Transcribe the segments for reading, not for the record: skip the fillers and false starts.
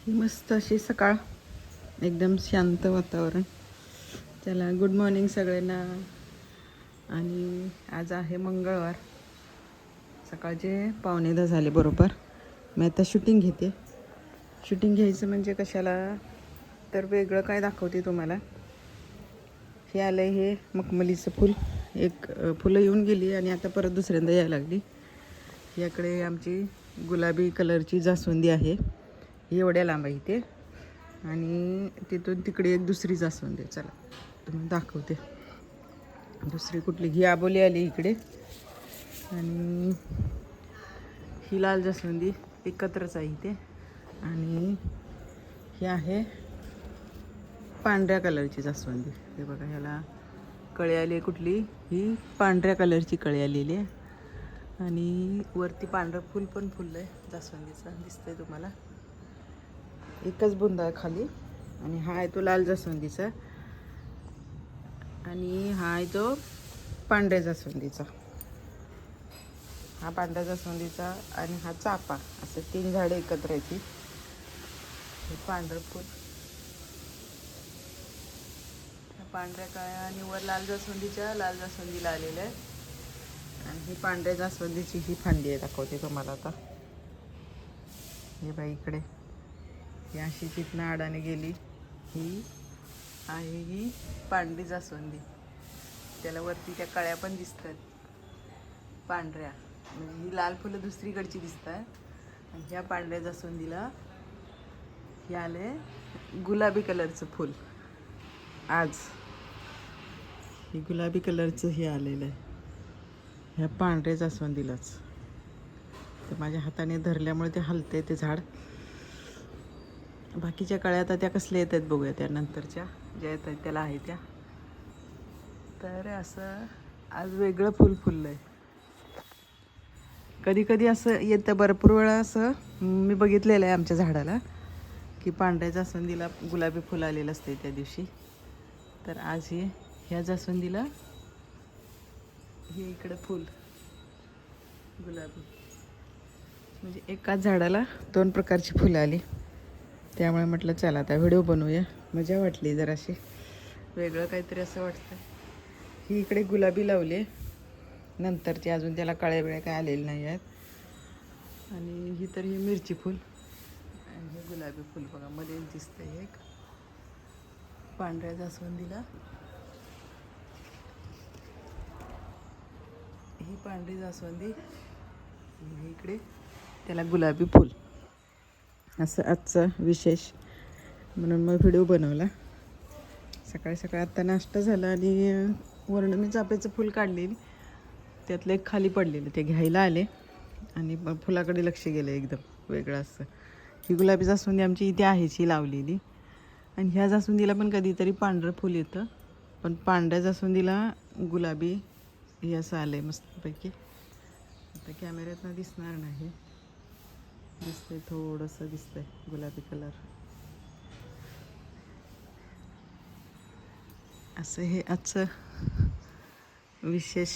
ही मस्त अशी सकाळ, एकदम शांत वातावरण. चला, गुड मॉर्निंग सगळ्यांना. आणि आज आहे मंगळवार. सकाळचे 9:45 झाले बरोबर. मी आता शूटिंग घेते. शूटिंग घ्यायचं म्हणजे कशाला, तर वेगळं काय दाखवते तुम्हाला. हे आलं आहे, हे मखमलीचं फूल. एक फुलं येऊन गेली आणि आता परत दुसऱ्यांदा यायला लागली. याकडे आमची गुलाबी कलरची जास्वंदी आहे. ही एवढ्या लांब आहे इथे. आणि तिथून तिकडे एक दुसरी जास्वंदी. चला तुम्ही दाखवते. दुसरी कुठली, ही आबोली आली इकडे. आणि ही लाल जास्वंदी एकत्रच आहे इथे. आणि ही आहे पांढऱ्या कलरची जास्वंदी. हे बघा, ह्याला कळी आली. कुठली, ही पांढऱ्या कलरची कळी आलेली आहे. आणि वरती पांढरं फूल पण फुललं आहे जास्वंदीचं, दिसतंय तुम्हाला. एकच बुंदा आहे खाली. आणि हा आहे तो लाल जास्वंदीचा. आणि हा आहे तो पांढऱ्या जास्वंदीचा. हा पांढऱ्या जास्वंदीचा आणि हा चाफा, असं 3 झाडं एकत्र यायची. हे पांढरं फूल, पांढऱ्या काळ्या आणि वर लाल जास्वंदीला आलेलं आहे. आणि ही पांढऱ्या जास्वंदीची ही फांदी आहे, दाखवते तुम्हाला आता. हे बाई इकडे, ही अशी तिथनं आडाने गेली. ही आहे ही पांढरी जास्वंदी. त्याला वरती त्या कळ्या पण दिसतात पांढऱ्या. म्हणजे ही लाल फुलं दुसरीकडची दिसतात. आणि ह्या पांढऱ्या जास्वंदीला हे आले गुलाबी कलरचं फूल. आज हे गुलाबी कलरचं हे आलेलं आहे ह्या पांढऱ्या जास्वंदीलाच. तर माझ्या हाताने धरल्यामुळे ते हलते ते झाड. बाकीच्या कळ्या आता त्या कसल्या येत आहेत बघूया, त्या नंतरच्या ज्या येत आहेत त्याला आहे त्या. तर असं आज वेगळं फूल फुललं आहे. कधी कधी असं येतं, भरपूर वेळा असं मी बघितलेलं आहे आमच्या झाडाला, की पांढऱ्या जास्वंदीला गुलाबी फुल आलेलं असते त्या दिवशी. तर आज ह्या जास्वंदीला हे इकडं फूल गुलाबी. म्हणजे एकाच झाडाला 2 प्रकारची फुलं आली. त्यामुळे म्हटलं चला आता व्हिडिओ बनवूया. मजा वाटली जराशी, वेगळं काहीतरी असं वाटतं. ही इकडे गुलाबी लावली आहे, नंतरची अजून त्याला कळ्या बिळ्या काय आलेले नाही आहेत. आणि ही तर ही मिरची फूल आणि हे गुलाबी फूल बघा मध्ये दिसतंय एक पांढऱ्या जास्वंदीला. ही पांढरी जास्वंदी, इकडे त्याला गुलाबी फूल. असं आजचं विशेष म्हणून मग व्हिडिओ बनवला. सकाळी सकाळी आत्ता नाश्ता झाला आणि वरून मी चाफ्याचं फूल काढलेली, त्यातलं एक खाली पडलेलं ते घ्यायला आले. आणि फुलाकडे लक्ष गेलं एकदम वेगळं असं. ही गुलाबी जास्वंदी आमची इथे आहेच, ही लावलेली. आणि ह्या जास्वंदीला पण कधीतरी पांढरं फूल येतं, पण पांढऱ्या जास्वंदीला गुलाबी हे असं आलं आहे मस्तपैकी. आता कॅमेऱ्यातनं दिसणार नाही, दिसतंय थोडंसं, दिसतंय गुलाबी कलर. असं हे आजचं विशेष.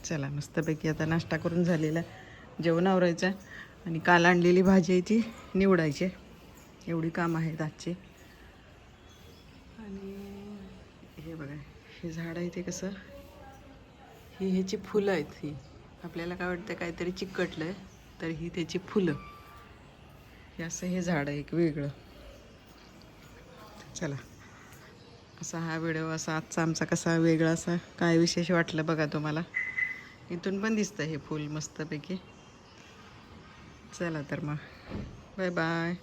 चला मस्तपैकी आता नाश्ता करून झालेला, जेवण आवरायचं आणि काल आणलेली भाजी आहे ती निवडायची. एवढी काम आहेत आजची. आणि हे बघा, हे झाड आहे ते कसं, ही ह्याची फुलं आहेत. ही आपल्याला काय वाटतं काहीतरी चिकटलं आहे, तर ही त्याची फुलं. हे असं हे झाड आहे एक वेगळं. चला, असा हा व्हिडिओ, असा आजचा आमचा कसा वेगळा असा काय विशेष वाटलं बघा तुम्हाला. इथून पण दिसतं हे फूल मस्तपैकी. चला तर मग बाय बाय.